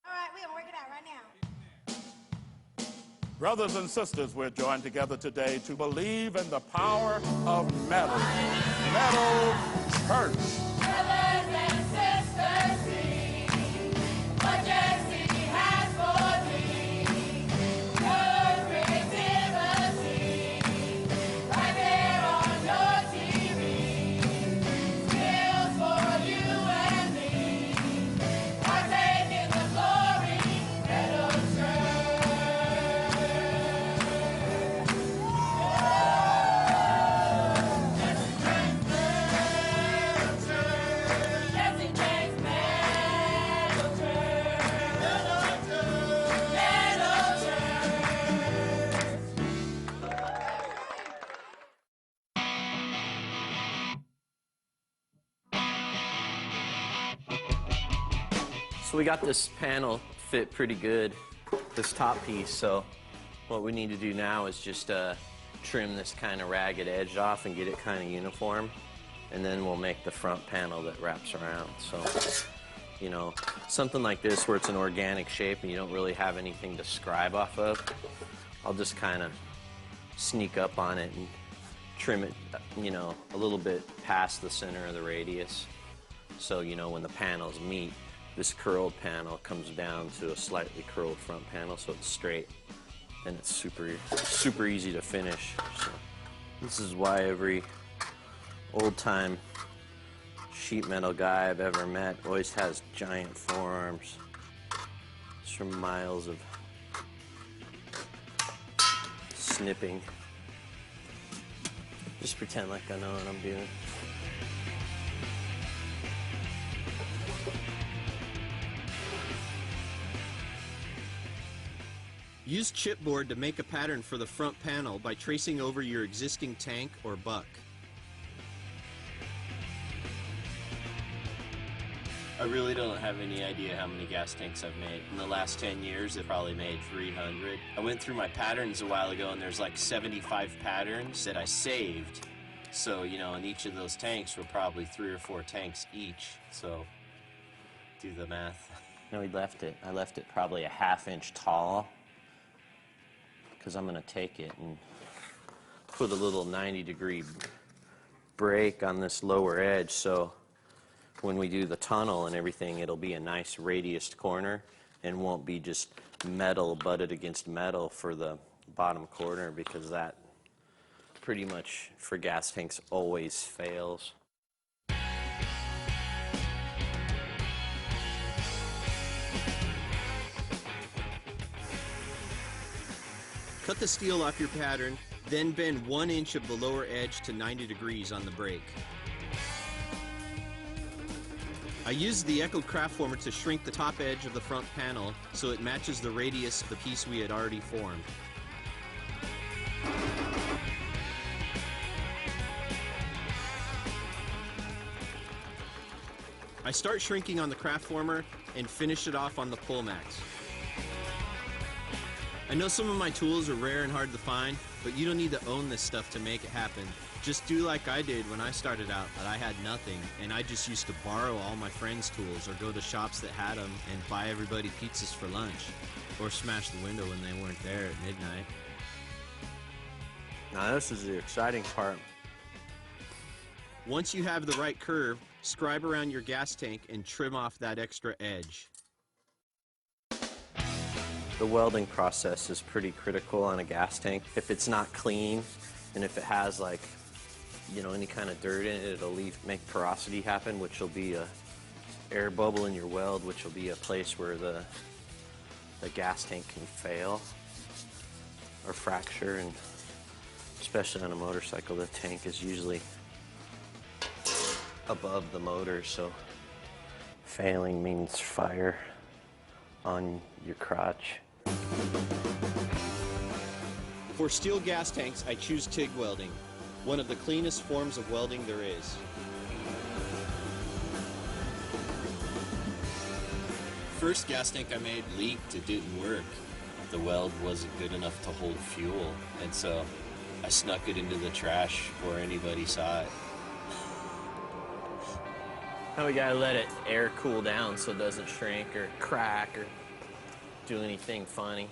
All right, we're gonna work it out right now. Brothers and sisters, we're joined together today to believe in the power of metal. Metal Church. Brothers and sisters, sing what Jesse has for thee. Your creativity, right there on your TV. Skills for you and me. Partake in the glory, Metal Jesse James Metal So we got this panel fit pretty good, this top piece, so what we need to do now is just trim this kind of ragged edge off and get it kind of uniform, and then we'll make the front panel that wraps around. So, you know, something like this where it's an organic shape and you don't really have anything to scribe off of, I'll just kind of sneak up on it and trim it, you know, a little bit past the center of the radius. So, you know, when the panels meet, this curled panel comes down to a slightly curled front panel, so it's straight and it's super easy to finish. So this is why every old-time sheet metal guy I've ever met always has giant forearms. It's from miles of snipping. Just pretend like I know what I'm doing. Use chipboard to make a pattern for the front panel by tracing over your existing tank or buck. I really don't have any idea how many gas tanks I've made. In the last 10 years, I've probably made 300. I went through my patterns a while ago, and there's like 75 patterns that I saved. So, you know, in each of those tanks were probably 3 or 4 tanks each. So, do the math. No, I left it probably a ½ inch tall, because I'm going to take it and put a little 90-degree break on this lower edge, so when we do the tunnel and everything, it'll be a nice radiused corner and won't be just metal butted against metal for the bottom corner, because that pretty much for gas tanks always fails. Cut the steel off your pattern, then bend 1 inch of the lower edge to 90 degrees on the break. I used the echoed craft former to shrink the top edge of the front panel so it matches the radius of the piece we had already formed. I start shrinking on the craft former and finish it off on the pull max. I know some of my tools are rare and hard to find, but you don't need to own this stuff to make it happen. Just do like I did when I started out, but I had nothing, and I just used to borrow all my friends' tools or go to shops that had them and buy everybody pizzas for lunch, or smash the window when they weren't there at midnight. Now this is the exciting part. Once you have the right curve, scribe around your gas tank and trim off that extra edge. The welding process is pretty critical on a gas tank. If it's not clean, and if it has like, you know, any kind of dirt in it, it'll make porosity happen, which will be a air bubble in your weld, which will be a place where the gas tank can fail or fracture, and especially on a motorcycle, the tank is usually above the motor, so failing means fire on your crotch. For steel gas tanks, I choose TIG welding, one of the cleanest forms of welding there is. First gas tank I made leaked, it didn't work. The weld wasn't good enough to hold fuel, and so I snuck it into the trash before anybody saw it. Now we gotta let it air cool down so it doesn't shrink or crack or do anything funny.